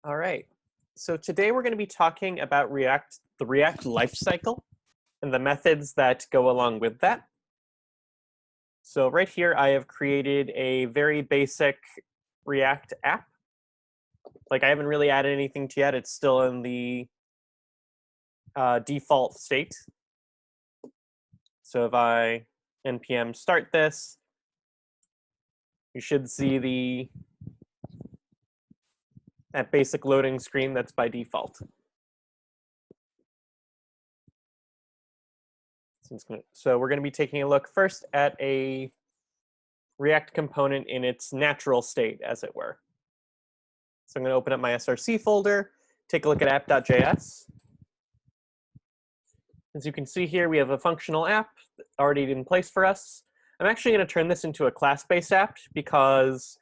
All right. So today we're going to be talking about the React lifecycle, and the methods that go along with that. So right here, I have created a very basic React app. Like I haven't really added anything to yet. It's still in the default state. So if I npm start this, you should see that basic loading screen that's by default. So we're going to be taking a look first at a React component in its natural state, as it were. So I'm going to open up my src folder, take a look at app.js. As you can see here, we have a functional app already in place for us. I'm actually going to turn this into a class-based app because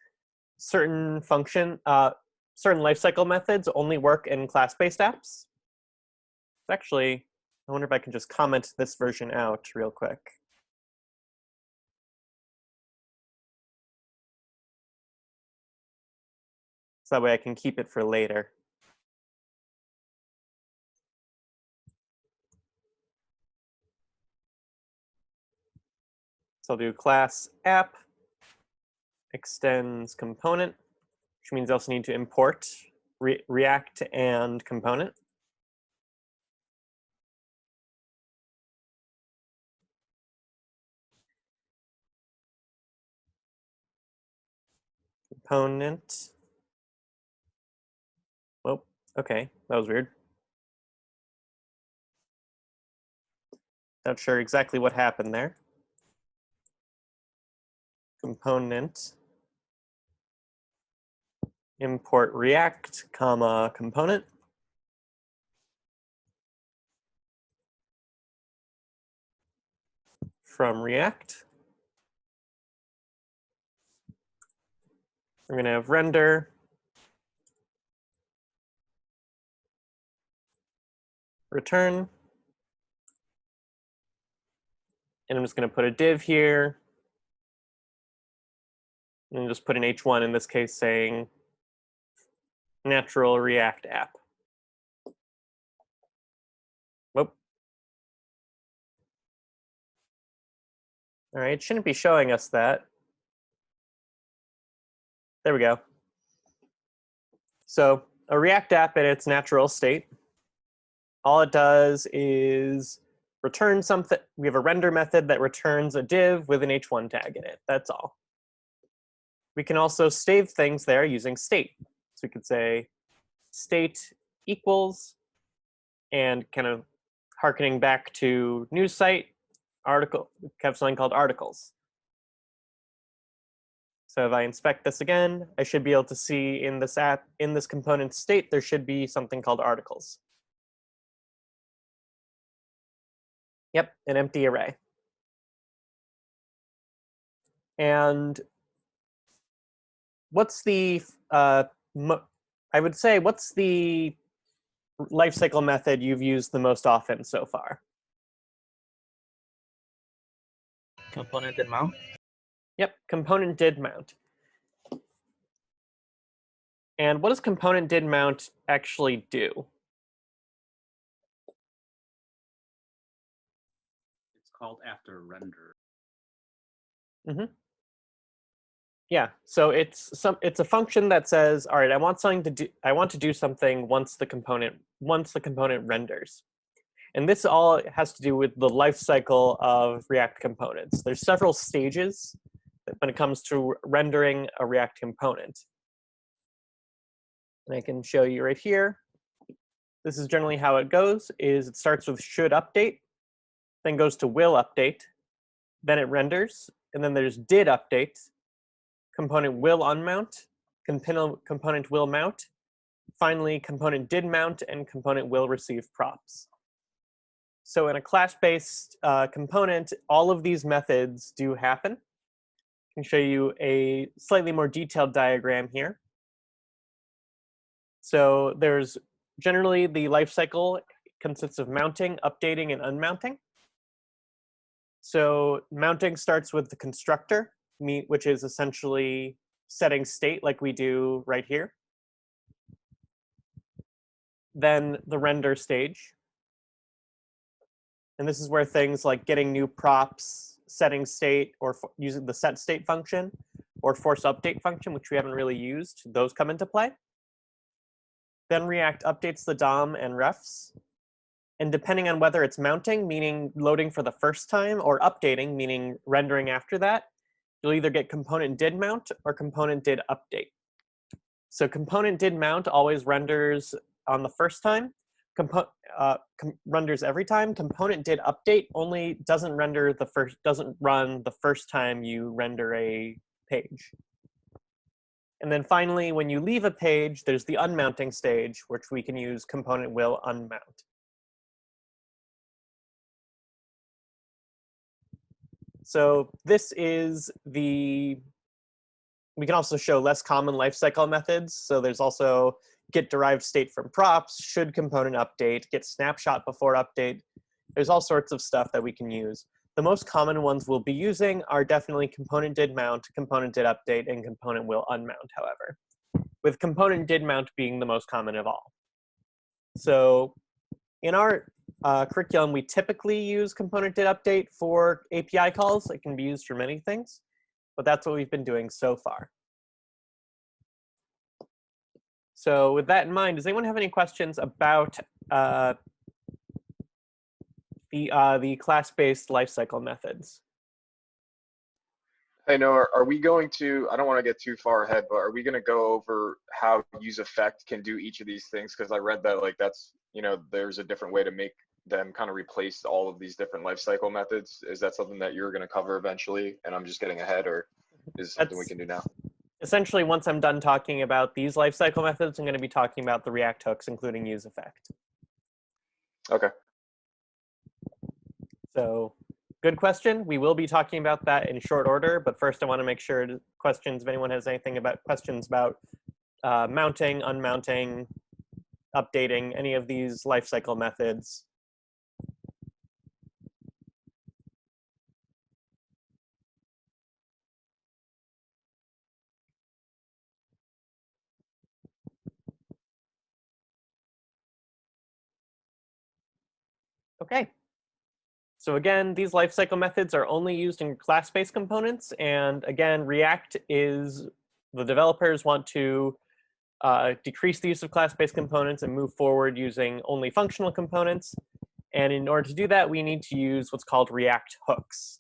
certain lifecycle methods only work in class-based apps. Actually, I wonder if I can just comment this version out real quick. So that way I can keep it for later. So I'll do class app extends component, which means I also need to import React and component. Component. Oh, okay, that was weird. Not sure exactly what happened there. Component. Import React, comma, component. From React. We're going to have render. Return. And I'm just going to put a div here. And just put an h1 in this case saying natural React app. Whoop. All right, it shouldn't be showing us that. There we go. So a React app in its natural state, all it does is return something. We have a render method that returns a div with an h1 tag in it. That's all. We can also save things there using state. So we could say state equals, and kind of harkening back to news site, article, we have something called articles. So if I inspect this again, I should be able to see in this app, in this component state, there should be something called articles. Yep, an empty array. And what's the, I would say, what's the lifecycle method you've used the most often so far? Component did mount? Yep, component did mount. And what does component did mount actually do? It's called after render. Mm-hmm. Yeah, so it's a function that says, all right, I want to do something once the component renders. And this all has to do with the life cycle of React components. There's several stages when it comes to rendering a React component. And I can show you right here. This is generally how it goes, is it starts with should update, then goes to will update, then it renders, and then there's did update, component will unmount, component will mount, finally component did mount, and component will receive props. So in a class-based component, all of these methods do happen. I can show you a slightly more detailed diagram here. So there's generally the lifecycle consists of mounting, updating, and unmounting. So mounting starts with the constructor, which is essentially setting state like we do right here. then the render stage. And this is where things like getting new props, setting state, or using the set state function, or force update function, which we haven't really used, those come into play. Then React updates the DOM and refs. And depending on whether it's mounting, meaning loading for the first time, or updating, meaning rendering after that, you'll either get component did mount or component did update. So component did mount always renders on the first time, renders every time. Component did update only doesn't run the first time you render a page. And then finally, when you leave a page, there's the unmounting stage, which we can use component will unmount. So this is we can also show less common lifecycle methods. So there's also get derived state from props, should component update, get snapshot before update. There's all sorts of stuff that we can use. The most common ones we'll be using are definitely component did mount, component did update, and component will unmount, however, with component did mount being the most common of all. So in our curriculum, we typically use component did update for API calls. It can be used for many things, but that's what we've been doing so far. So with that in mind, does anyone have any questions about the class-based lifecycle methods? Hey, Noah, are we going to, I don't want to get too far ahead, but are we going to go over how useEffect can do each of these things? Because I read that like that's, there's a different way to make them kind of replace all of these different lifecycle methods. Is that something that you're going to cover eventually and I'm just getting ahead, or is it something we can do now? Essentially, once I'm done talking about these lifecycle methods, I'm going to be talking about the React hooks, including useEffect. Okay. So good question. We will be talking about that in short order, but first I want to make sure if anyone has anything about questions about mounting, unmounting, updating, any of these lifecycle methods. Okay. So again, these lifecycle methods are only used in class-based components. And again, React is, the developers want to decrease the use of class-based components and move forward using only functional components. And in order to do that, we need to use what's called React hooks.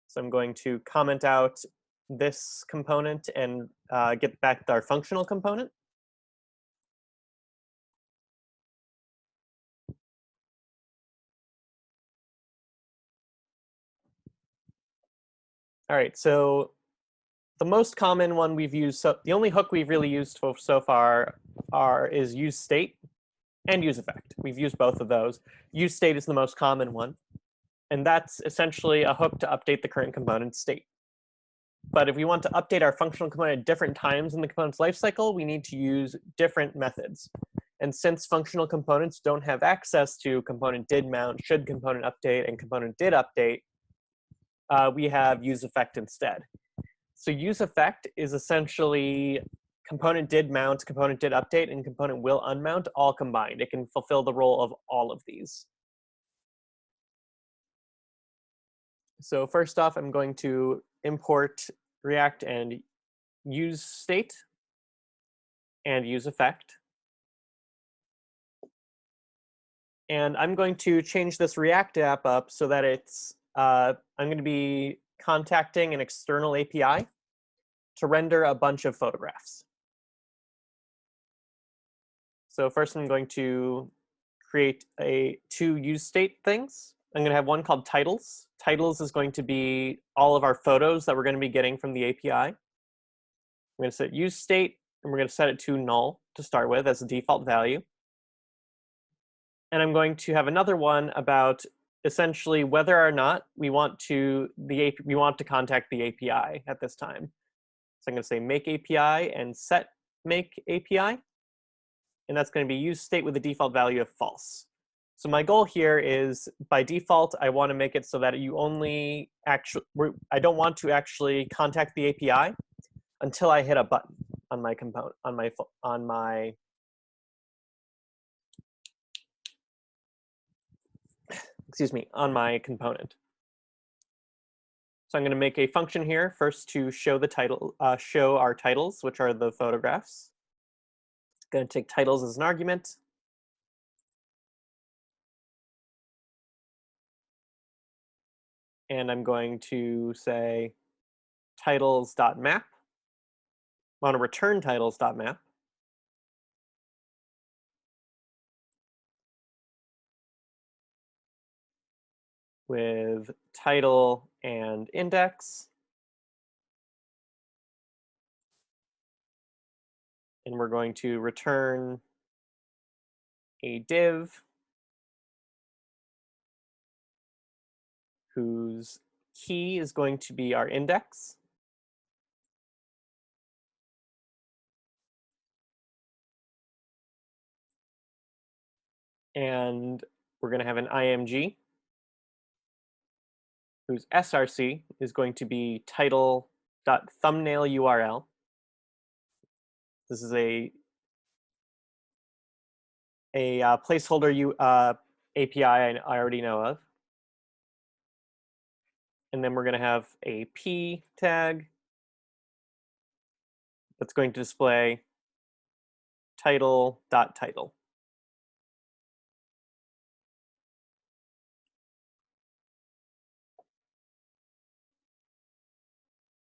So I'm going to comment out this component and get back to our functional component. All right, so the most common one we've used, so the only hook we've really used so far is useState and useEffect. We've used both of those. useState is the most common one, and that's essentially a hook to update the current component state. But if we want to update our functional component at different times in the component's lifecycle, we need to use different methods. And since functional components don't have access to component did mount, should component update, and component did update, we have useEffect instead. So useEffect is essentially component did mount, component did update, and component will unmount all combined. It can fulfill the role of all of these. So first off, I'm going to import React and useState and useEffect. And I'm going to change this React app up so that it's, I'm going to be contacting an external API to render a bunch of photographs. So first I'm going to create two useState things. I'm going to have one called titles. Titles is going to be all of our photos that we're going to be getting from the API. I'm going to set useState, and we're going to set it to null to start with as a default value. And I'm going to have another one about essentially whether or not we want to contact the API at this time. So I'm going to say make API and set make API. And that's going to be useState with the default value of false. So my goal here is, by default, I want to make it so that you only I don't want to actually contact the API until I hit a button on my component, on my excuse me, on my component. So I'm going to make a function here first to show the title, show our titles, which are the photographs. Going to take titles as an argument. And I'm going to say titles.map. I want to return titles.map. With title and index. And we're going to return a div whose key is going to be our index. And we're going to have an img whose src is going to be title.thumbnail URL. This is a placeholder API I already know of. And then we're going to have a p tag that's going to display title.title.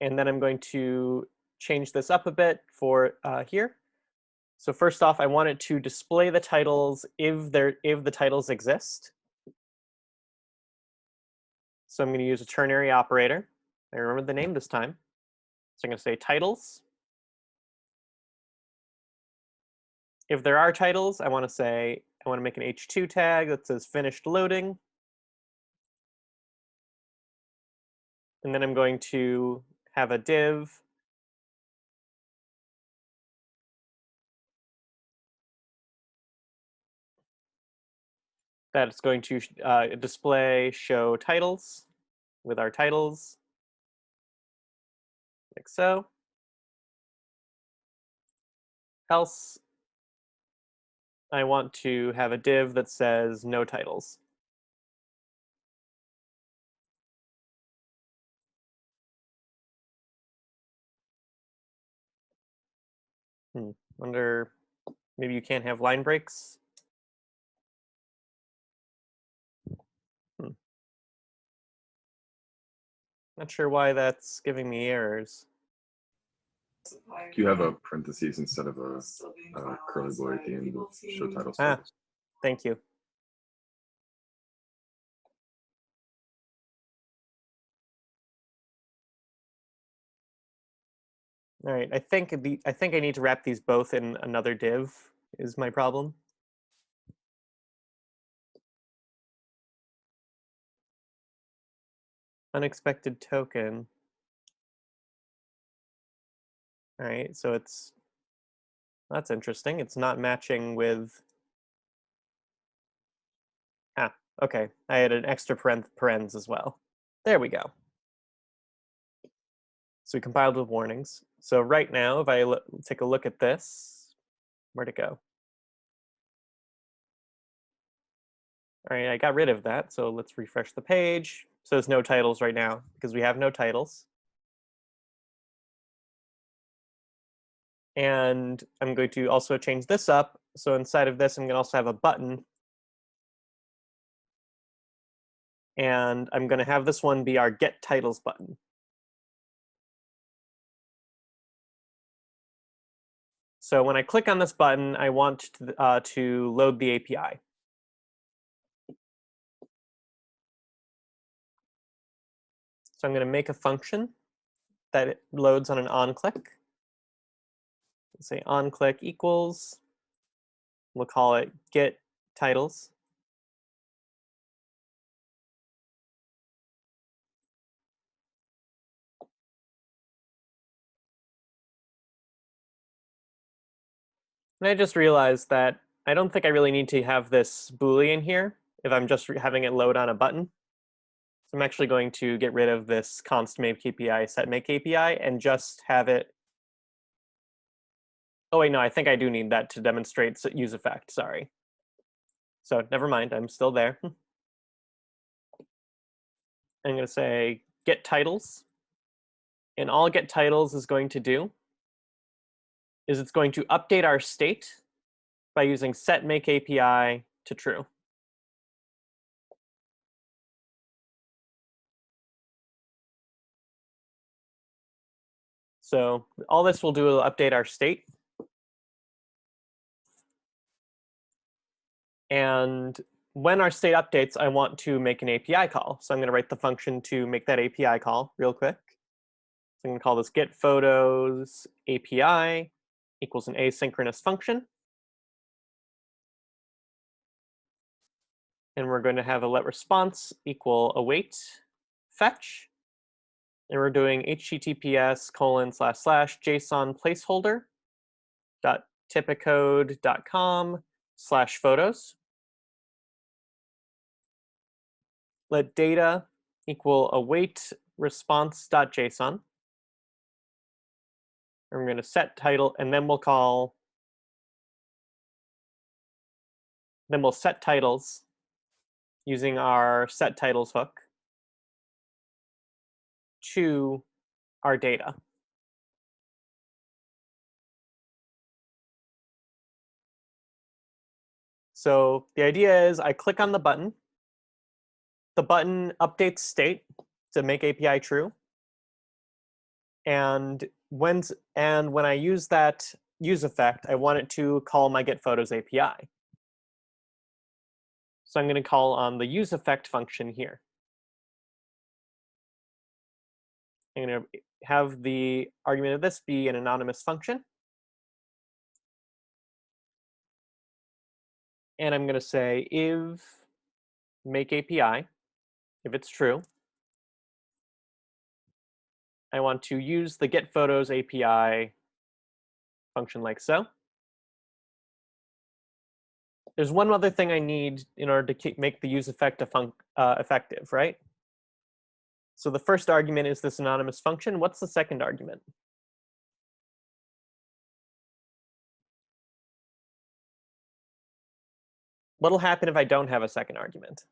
And then I'm going to change this up a bit for here. So first off, I want it to display the titles if the titles exist. So I'm going to use a ternary operator. I remember the name this time. So I'm going to say titles. If there are titles, I want to make an h2 tag that says finished loading. And then I'm going to have a div that's going to display show titles with our titles, like so. Else, I want to have a div that says no titles. Wonder, maybe you can't have line breaks. Not sure why that's giving me errors. Do you have a parentheses instead of a curly boy at the end of show title status? Thank you. All right, I think I need to wrap these both in another div is my problem. Unexpected token. All right, so that's interesting. It's not matching with. Okay. I had an extra parens as well. There we go. So we compiled with warnings. So right now, if I take a look at this, where'd it go? All right, I got rid of that. So let's refresh the page. So there's no titles right now because we have no titles. And I'm going to also change this up. So inside of this, I'm going to also have a button. And I'm going to have this one be our get titles button. So when I click on this button, I want to load the API. So I'm going to make a function that it loads on an onClick. Say onClick equals, we'll call it get titles. And I just realized that I don't think I really need to have this Boolean here if I'm just having it load on a button. So I'm actually going to get rid of this const make API, set make API, and just have it. Oh wait, no, I think I do need that to demonstrate use effect, sorry. So never mind, I'm still there. I'm going to say get titles. And all get titles is going to do is it's going to update our state by using set make API to true. So all this will do will update our state. And when our state updates, I want to make an API call. So I'm going to write the function to make that API call real quick. So I'm going to call this get photos API equals an asynchronous function. And we're going to have a let response equal await fetch. And we're doing https://JSON placeholder .typicode.com/photos. Let data equal await response.json. And we're going to set title, and then we'll set titles using our set titles hook to our data. So the idea is I click on the button updates state to make API true. And when I use that use effect, I want it to call my get photos API. So I'm going to call on the use effect function here. I'm going to have the argument of this be an anonymous function. And I'm going to say if make API, if it's true, I want to use the get photos API function like so. There's one other thing I need in order to make the use effect effective, right? So the first argument is this anonymous function. What's the second argument? What'll happen if I don't have a second argument?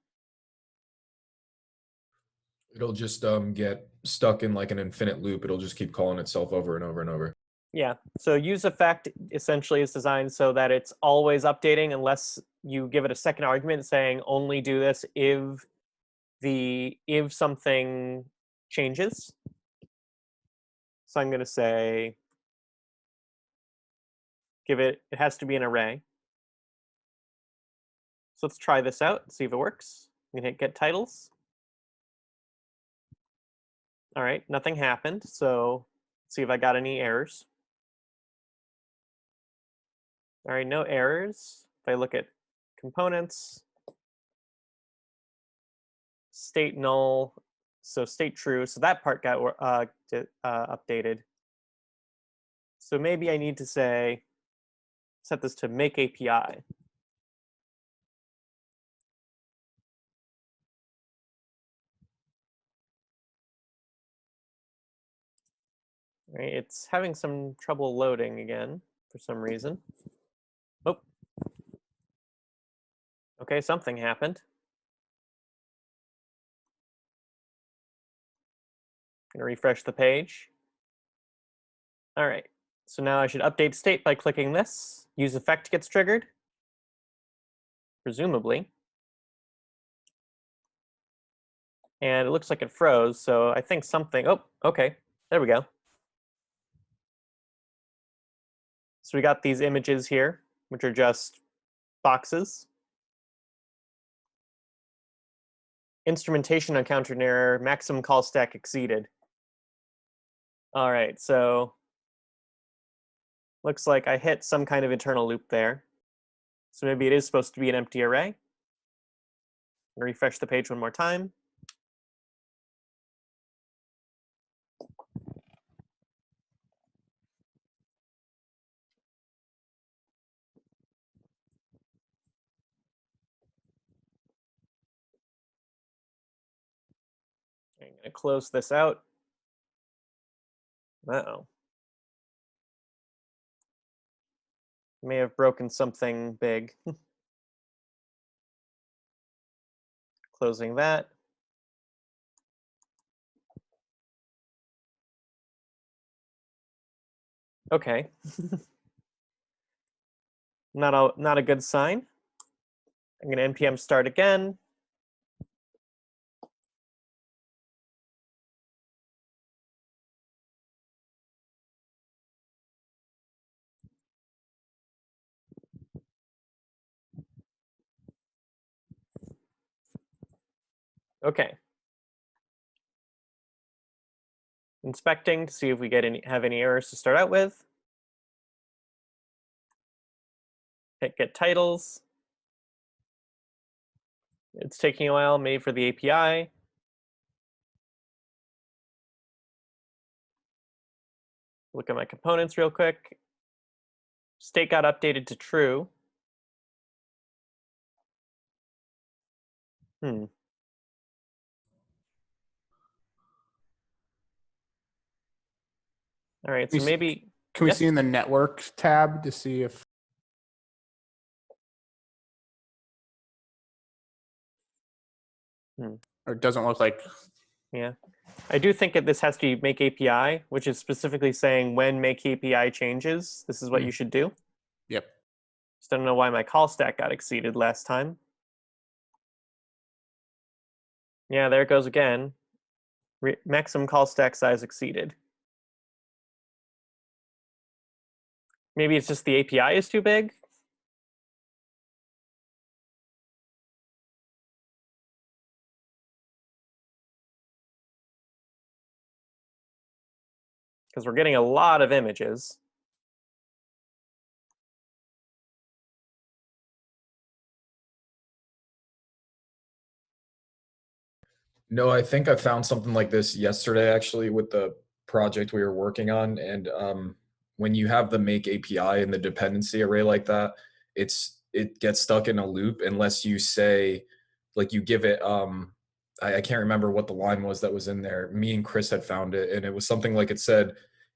It'll just get stuck in like an infinite loop. It'll just keep calling itself over and over and over. Yeah, so use effect essentially is designed so that it's always updating unless you give it a second argument saying only do this if something changes. So I'm going to say it has to be an array. So let's try this out, see if it works. I'm going to hit get titles. All right, nothing happened. So let's see if I got any errors. All right, no errors. If I look at components, state null, so state true. So that part got updated. So maybe I need to say, set this to make API. Right, it's having some trouble loading again for some reason. Oh. Okay, something happened. I'm gonna refresh the page. All right, so now I should update state by clicking this. Use effect gets triggered, presumably. And it looks like it froze, so I think something, oh, okay, there we go. So we got these images here, which are just boxes. Instrumentation encountered an error, maximum call stack exceeded. All right, so looks like I hit some kind of internal loop there. So maybe it is supposed to be an empty array. Refresh the page one more time. I'm going to close this out. Uh-oh. May have broken something big. Closing that. Okay. Not a good sign. I'm going to npm start again. Okay. Inspecting to see if we have any errors to start out with. Hit get titles. It's taking a while, maybe for the API. Look at my components real quick. State got updated to true. All right, so maybe. Can we Yes? see in the network tab to see if? Or it doesn't look like. Yeah. I do think that this has to be make API, which is specifically saying when make API changes, this is what you should do. Yep. Just don't know why my call stack got exceeded last time. Yeah, there it goes again. Maximum call stack size exceeded. Maybe it's just the API is too big. Because we're getting a lot of images. No, I think I found something like this yesterday actually with the project we were working on. And when you have the make API and the dependency array like that, it gets stuck in a loop unless you say, like you give it, I can't remember what the line was that was in there. Me and Chris had found it, and it was something like it said,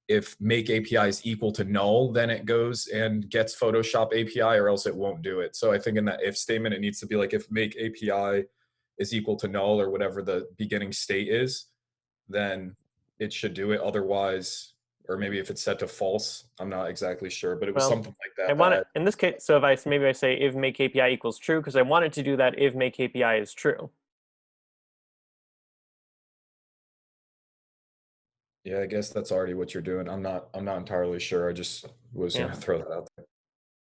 if make API is equal to null, then it goes and gets Photoshop API, or else it won't do it. So I think in that if statement, it needs to be like if make API is equal to null or whatever the beginning state is, then it should do it. Otherwise, or maybe if it's set to false, I'm not exactly sure, but it was Well, something like that. I want it in this case. So if I say if make API equals true, because I wanted to do that if make API is true. Yeah, I guess that's already what you're doing. I'm not entirely sure. I just was Yeah. gonna throw that out there.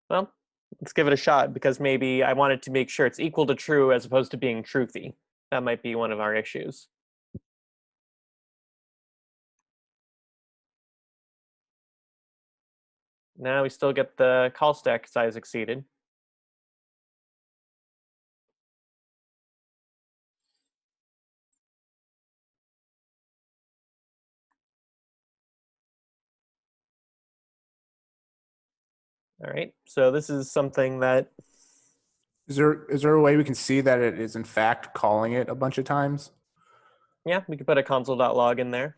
Well, let's give it a shot because maybe I wanted to make sure it's equal to true as opposed to being truthy. That might be one of our issues. Now we still get the call stack size exceeded. All right, so this is something that. Is there a way we can see that it is in fact calling it a bunch of times? Yeah, we could put a console.log in there.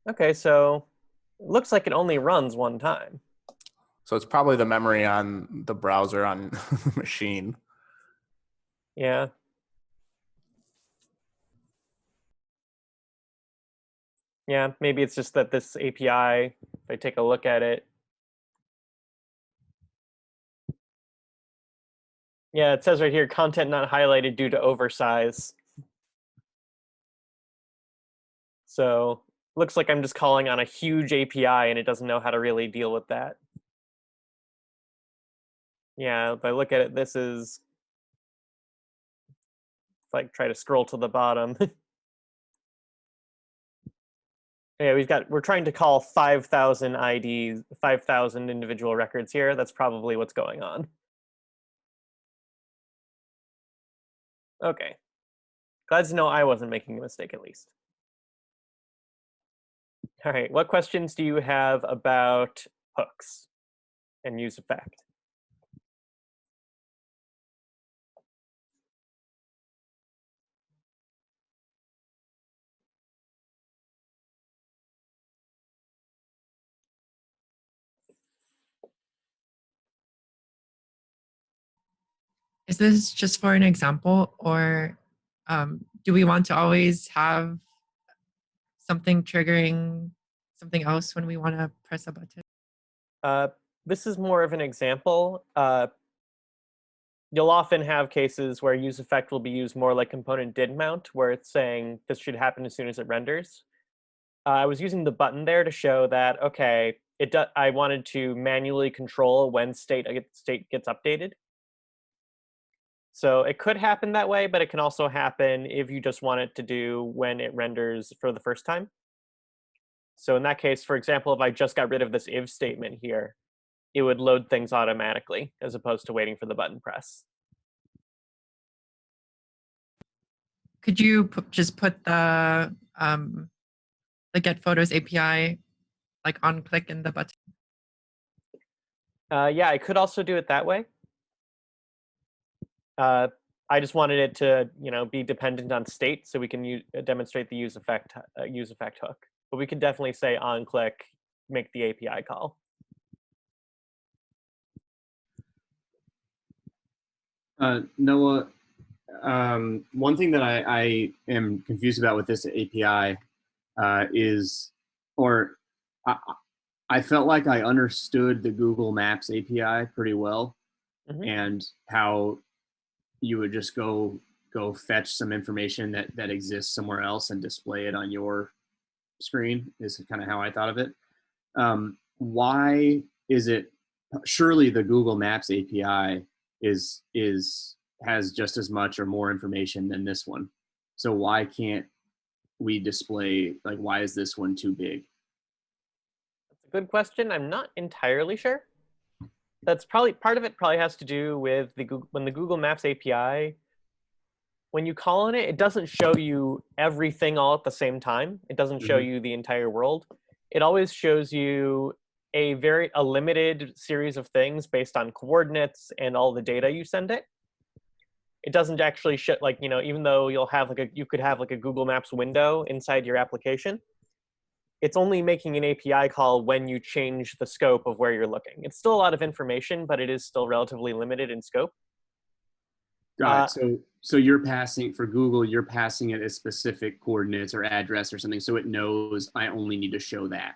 Okay, so it looks like it only runs one time. So it's probably the memory on the browser on the machine. Yeah. Yeah, maybe it's just that this API, if I take a look at it. Yeah, it says right here, content not highlighted due to oversize. So looks like I'm just calling on a huge API and it doesn't know how to really deal with that. Yeah, if I look at it, this is, if I try to scroll to the bottom. Yeah, we're trying to call 5,000 IDs, 5,000 individual records here. That's probably what's going on. Okay. Glad to know I wasn't making a mistake at least. All right, what questions do you have about hooks and use effect? Is this just for an example, or do we want to always have something triggering something else when we want to press a button? This is more of an example. You'll often have cases where use effect will be used more like component did mount, where it's saying this should happen as soon as it renders. I was using the button there to show that, okay, I wanted to manually control when state gets updated. So it could happen that way, but it can also happen if you just want it to do when it renders for the first time. So in that case, for example, if I just got rid of this if statement here, it would load things automatically as opposed to waiting for the button press. Could you just put the Get Photos API like on click in the button? Yeah, I could also do it that way. I just wanted it to, be dependent on state, so we can demonstrate the use effect hook. But we could definitely say on click, make the API call. Noah, one thing that I am confused about with this API is, or I felt like I understood the Google Maps API pretty well, and how you would just go fetch some information that exists somewhere else and display it on your screen is kind of how I thought of it. Why is it? Surely the Google Maps API has just as much or more information than this one. So why can't we display, like, why is this one too big? That's a good question. I'm not entirely sure. That's probably part of it. Probably has to do with when the Google Maps API, when you call on it, it doesn't show you everything all at the same time. It doesn't show you the entire world. It always shows you a limited series of things based on coordinates and all the data you send it. It doesn't actually show, even though you could have like a Google Maps window inside your application, it's only making an API call when you change the scope of where you're looking. It's still a lot of information, but it is still relatively limited in scope. Got it. So you're passing, for Google, you're passing it as specific coordinates or address or something, so it knows I only need to show that.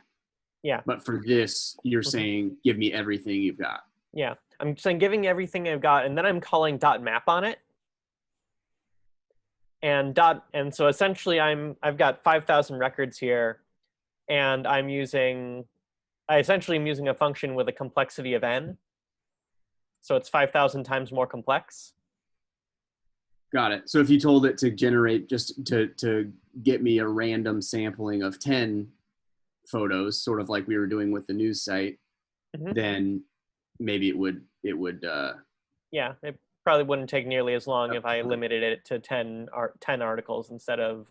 Yeah. But for this, you're saying, give me everything you've got. Yeah, I'm saying giving everything I've got, and then I'm calling .map on it. And so essentially I've got 5,000 records here, and I essentially am using a function with a complexity of n. So it's 5,000 times more complex. Got it. So if you told it to generate, just to get me a random sampling of 10 photos, sort of like we were doing with the news site, then maybe it would. Yeah, it probably wouldn't take nearly as long if I limited it to 10 articles instead of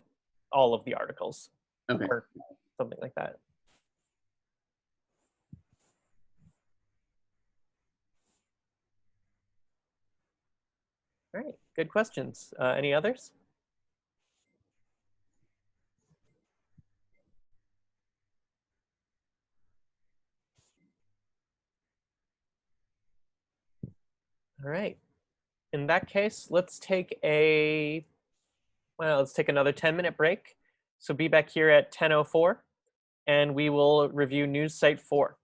all of the articles. Okay. Or something like that. All right, good questions. Any others? All right. In that case, let's take another 10-minute break. So be back here at 10:04, and we will review News Site 4.